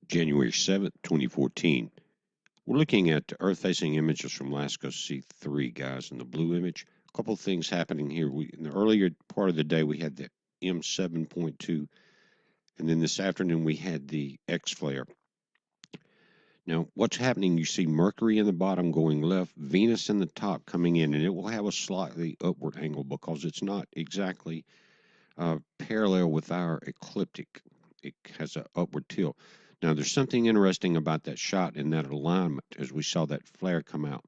January 7th, 2014. We're looking at Earth-facing images from LASCO C3, guys, in the blue image. A couple of things happening here. In the earlier part of the day, we had the M7.2, and then this afternoon we had the X flare. Now, what's happening, you see Mercury in the bottom going left, Venus in the top coming in, and it will have a slightly upward angle because it's not exactly parallel with our ecliptic. It has an upward tilt. Now, there's something interesting about that shot in that alignment as we saw that flare come out.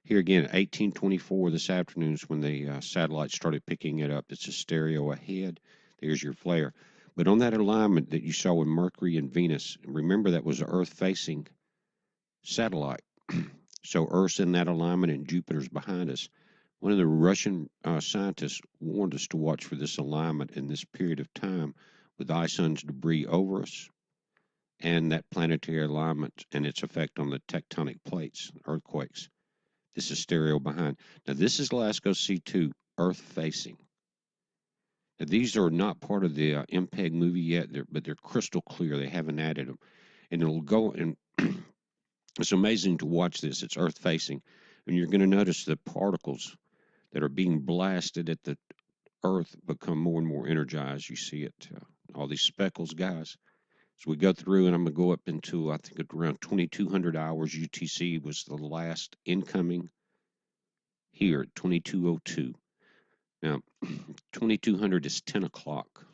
Here again, 1824 this afternoon is when the satellite started picking it up. It's a stereo ahead. There's your flare. But on that alignment that you saw with Mercury and Venus, remember that was Earth-facing satellite. So Earth's in that alignment and Jupiter's behind us. One of the Russian scientists warned us to watch for this alignment in this period of time with Ison's debris over us and that planetary alignment and its effect on the tectonic plates, earthquakes. This is stereo behind. Now, this is LASCO C2, Earth facing. Now, these are not part of the MPEG movie yet, but they're crystal clear. They haven't added them. And it'll go, and it's amazing to watch this. It's Earth facing. And you're going to notice the particles that are being blasted at the Earth become more and more energized. You see it, all these speckles, guys. So we go through, and I'm going to go up into, I think, around 2200 hours. UTC was the last incoming here at 2202. Now, 2200 is 10 o'clock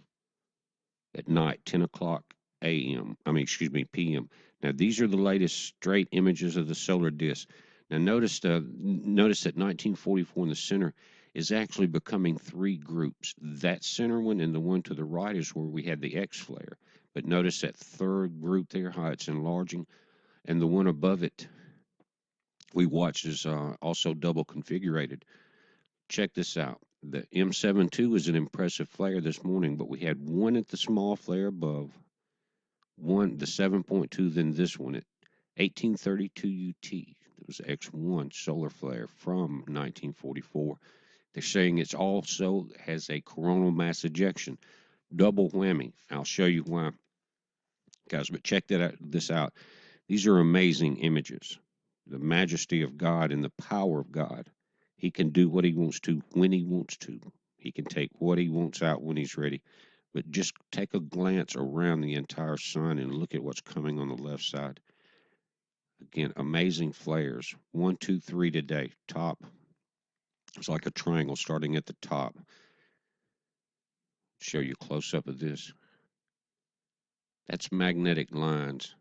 at night, 10 o'clock a.m. p.m. Now, these are the latest straight images of the solar disk. Now, notice that 1944 in the center is actually becoming three groups. That center one and the one to the right is where we had the X flare. But notice that third group there, how it's enlarging. And the one above it we watched is also double configurated. Check this out. The M72 is an impressive flare this morning, but we had one at the small flare above, one, the 7.2, then this one at 1832 UT. It was X1 solar flare from 1944. They're saying it's also has a coronal mass ejection. Double whammy. I'll show you why, guys, but check this out. These are amazing images. The majesty of God and the power of God. He can do what he wants to when he wants to. He can take what he wants out when he's ready. But just take a glance around the entire sun and look at what's coming on the left side. Again, amazing flares. 1, 2, 3 today. Top. It's like a triangle starting at the top. Show you a close-up of this. That's magnetic lines.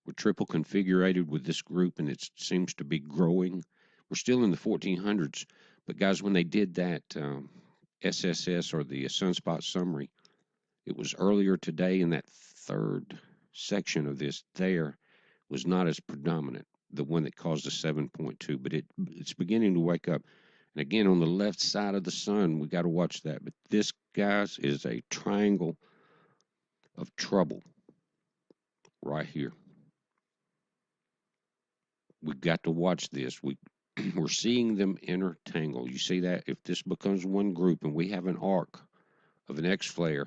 We're triple configurated with this group, and it seems to be growing. We're still in the 1400s, but guys, when they did that SSS or the Sunspot summary, it was earlier today in that third section of this there was not as predominant, the one that caused the 7.2, but it's beginning to wake up. And again, on the left side of the sun, we got to watch that. But this, guys, is a triangle of trouble right here. We've got to watch this. We're seeing them intertangle. You see that? If this becomes one group and we have an arc of an X flare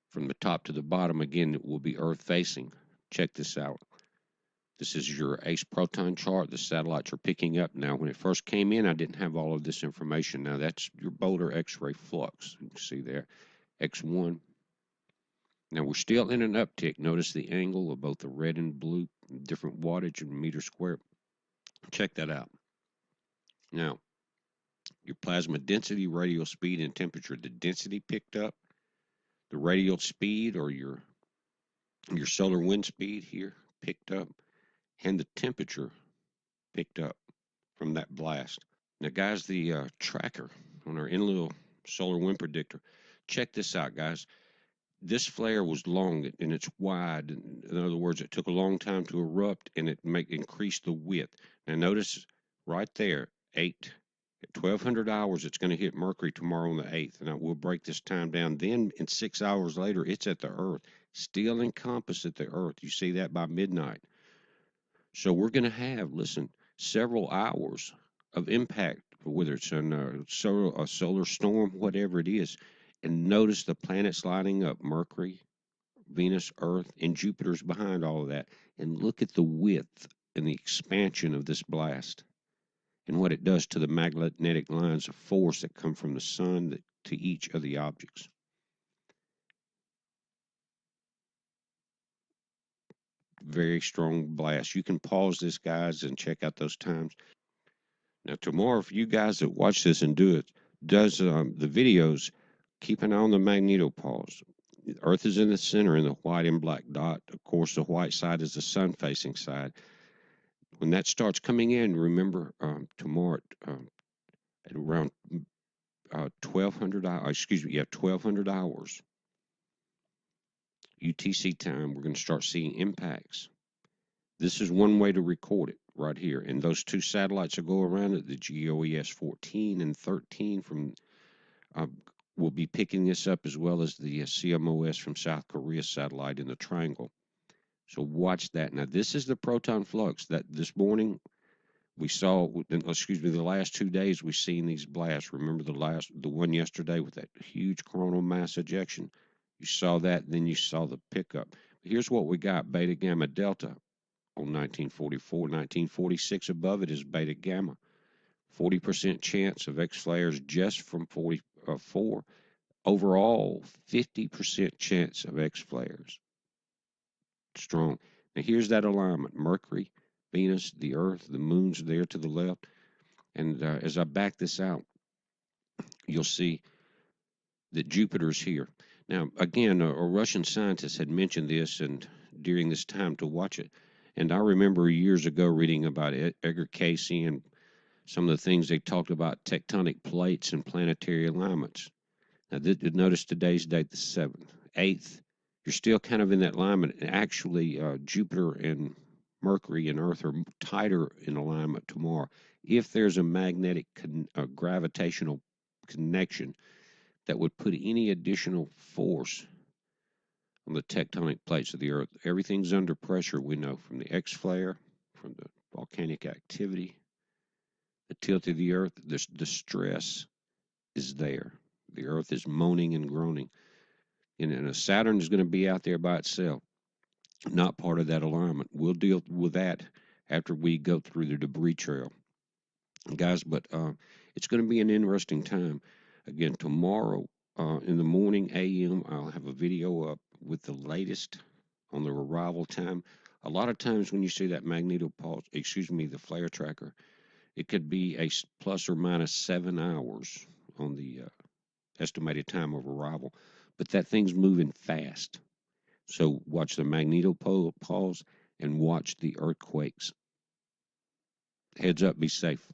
from the top to the bottom, again, it will be Earth facing. Check this out. This is your ACE proton chart. The satellites are picking up now. When it first came in, I didn't have all of this information. Now, that's your Boulder X-ray flux. You can see there, X1. Now, we're still in an uptick. Notice the angle of both the red and blue, different wattage and meter square. Check that out. Now, your plasma density, radial speed, and temperature. The density picked up. The radial speed, or your solar wind speed here, picked up. And the temperature picked up from that blast. Now, guys, the tracker on our Enlil solar wind predictor, check this out, guys. This flare was long and it's wide. In other words, it took a long time to erupt and it increased the width. Now, notice right there, at 1200 hours, it's going to hit Mercury tomorrow on the 8th. And we'll break this time down. Then, in 6 hours later, it's at the Earth, still encompassed at the Earth. You see that by midnight. So we're going to have, listen, several hours of impact, whether it's a solar storm, whatever it is. And notice the planets lining up, Mercury, Venus, Earth, and Jupiter's behind all of that. And look at the width and the expansion of this blast and what it does to the magnetic lines of force that come from the sun to each of the objects. Very strong blast. You can pause this, guys, and check out those times. Now, tomorrow, for you guys that watch this and does the videos, keep an eye on the magnetopause. The Earth is in the center in the white and black dot. Of course, the white side is the sun-facing side. When that starts coming in, remember tomorrow at around 1200 1200 hours UTC time, we're going to start seeing impacts. This is one way to record it right here. And those two satellites that go around it, the GOES 14 and 13 from will be picking this up, as well as the CMOS from South Korea satellite in the triangle. So watch that. Now, this is the proton flux that this morning we saw, the last 2 days we've seen these blasts. Remember the one yesterday with that huge coronal mass ejection? You saw that, and then you saw the pickup. Here's what we got: beta, gamma, delta on 1944. 1946 above it is beta, gamma. 40% chance of X flares just from 44. Overall, 50% chance of X flares. Strong. Now here's that alignment: Mercury, Venus, the Earth, the moon's there to the left. And as I back this out, you'll see that Jupiter's here. Now, again, a Russian scientist had mentioned this and during this time to watch it. And I remember years ago reading about Edgar Cayce and some of the things they talked about tectonic plates and planetary alignments. Now, notice today's date, the 7th, 8th. You're still kind of in that alignment. Actually, Jupiter and Mercury and Earth are tighter in alignment tomorrow. If there's a magnetic gravitational connection that would put any additional force on the tectonic plates of the Earth, everything's under pressure, we know, from the X flare, from the volcanic activity, the tilt of the Earth. The stress is there. The Earth is moaning and groaning. And Saturn is going to be out there by itself, not part of that alignment. We'll deal with that after we go through the debris trail, guys. But it's going to be an interesting time. Again, tomorrow in the morning, a.m., I'll have a video up with the latest on the arrival time. A lot of times when you see that the flare tracker, it could be a plus or minus 7 hours on the estimated time of arrival. But that thing's moving fast. So watch the magnetopause and watch the earthquakes. Heads up, be safe.